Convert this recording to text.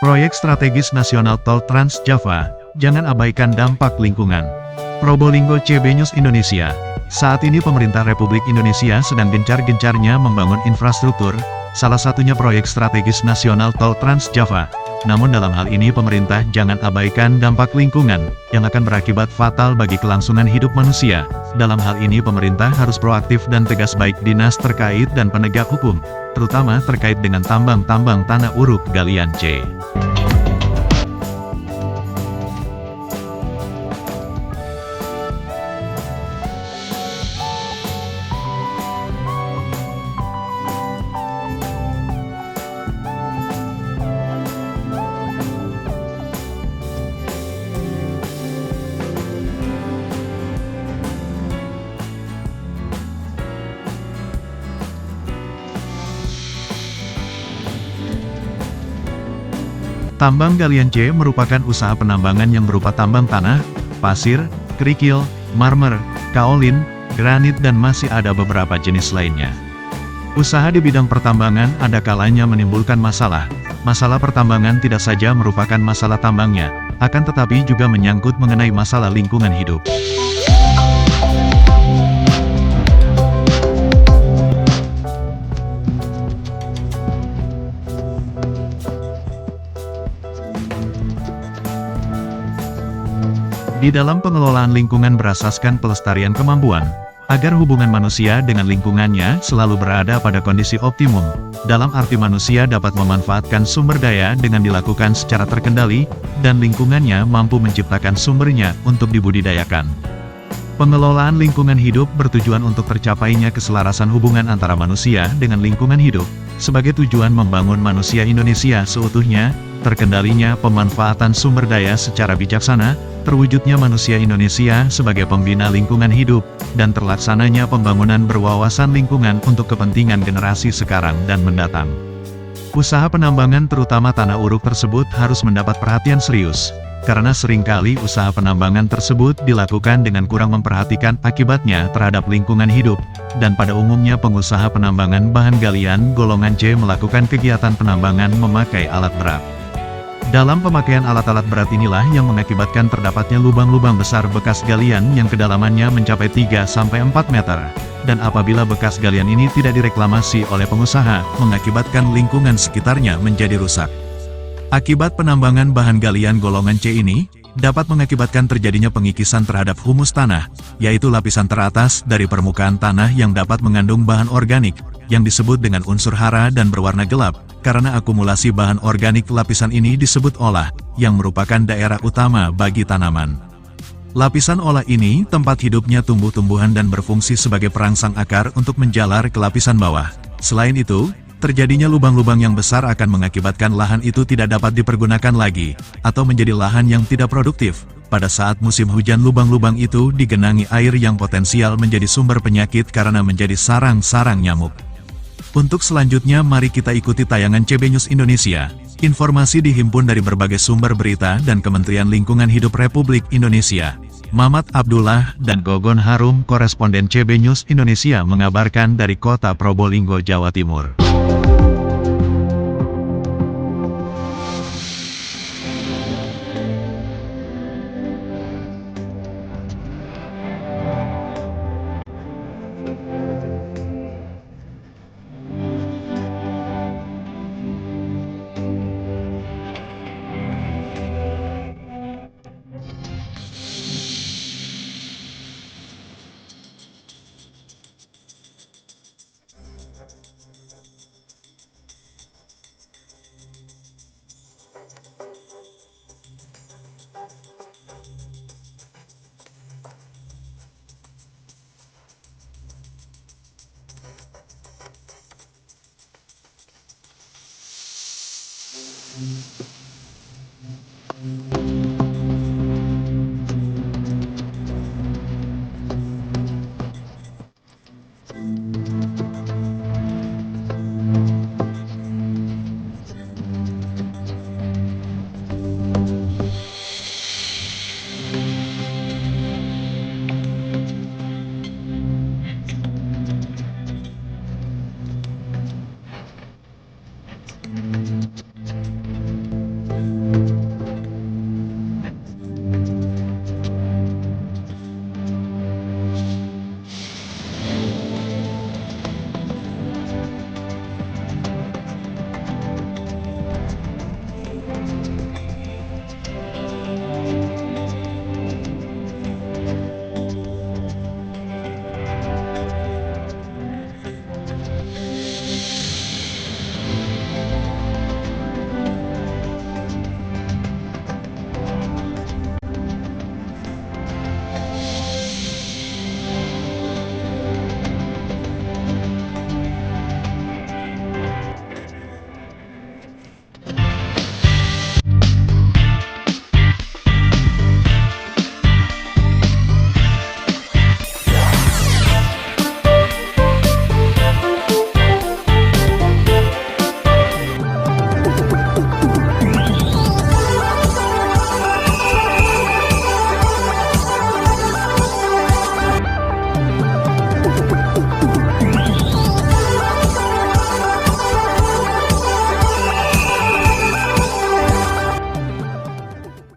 Proyek strategis nasional Tol Trans Java, jangan abaikan dampak lingkungan. Probolinggo CB News Indonesia. Saat ini pemerintah Republik Indonesia sedang gencar-gencarnya membangun infrastruktur, salah satunya proyek strategis nasional Tol Trans Java. Namun dalam hal ini pemerintah jangan abaikan dampak lingkungan, yang akan berakibat fatal bagi kelangsungan hidup manusia. Dalam hal ini pemerintah harus proaktif dan tegas baik dinas terkait dan penegak hukum, terutama terkait dengan tambang-tambang tanah uruk galian C. Tambang galian C merupakan usaha penambangan yang berupa tambang tanah, pasir, kerikil, marmer, kaolin, granit dan masih ada beberapa jenis lainnya. Usaha di bidang pertambangan ada kalanya menimbulkan masalah. Masalah pertambangan tidak saja merupakan masalah tambangnya, akan tetapi juga menyangkut mengenai masalah lingkungan hidup. Di dalam pengelolaan lingkungan berasaskan pelestarian kemampuan, agar hubungan manusia dengan lingkungannya selalu berada pada kondisi optimum, dalam arti manusia dapat memanfaatkan sumber daya dengan dilakukan secara terkendali, dan lingkungannya mampu menciptakan sumbernya untuk dibudidayakan. Pengelolaan lingkungan hidup bertujuan untuk tercapainya keselarasan hubungan antara manusia dengan lingkungan hidup, sebagai tujuan membangun manusia Indonesia seutuhnya, terkendalinya pemanfaatan sumber daya secara bijaksana, terwujudnya manusia Indonesia sebagai pembina lingkungan hidup, dan terlaksananya pembangunan berwawasan lingkungan untuk kepentingan generasi sekarang dan mendatang. Usaha penambangan terutama tanah uruk tersebut harus mendapat perhatian serius, karena seringkali usaha penambangan tersebut dilakukan dengan kurang memperhatikan akibatnya terhadap lingkungan hidup, dan pada umumnya pengusaha penambangan bahan galian golongan C melakukan kegiatan penambangan memakai alat berat. Dalam pemakaian alat-alat berat inilah yang mengakibatkan terdapatnya lubang-lubang besar bekas galian yang kedalamannya mencapai 3-4 meter. Dan apabila bekas galian ini tidak direklamasi oleh pengusaha, mengakibatkan lingkungan sekitarnya menjadi rusak. Akibat penambangan bahan galian golongan C ini, dapat mengakibatkan terjadinya pengikisan terhadap humus tanah, yaitu lapisan teratas dari permukaan tanah yang dapat mengandung bahan organik, yang disebut dengan unsur hara dan berwarna gelap. Karena akumulasi bahan organik lapisan ini disebut olah, yang merupakan daerah utama bagi tanaman. Lapisan olah ini tempat hidupnya tumbuh-tumbuhan dan berfungsi sebagai perangsang akar untuk menjalar ke lapisan bawah. Selain itu, terjadinya lubang-lubang yang besar akan mengakibatkan lahan itu tidak dapat dipergunakan lagi, atau menjadi lahan yang tidak produktif. Pada saat musim hujan lubang-lubang itu digenangi air yang potensial menjadi sumber penyakit karena menjadi sarang-sarang nyamuk. Untuk selanjutnya mari kita ikuti tayangan CB News Indonesia. Informasi dihimpun dari berbagai sumber berita dan Kementerian Lingkungan Hidup Republik Indonesia. Mamat Abdullah dan Gogon Harum, koresponden CB News Indonesia mengabarkan dari kota Probolinggo, Jawa Timur.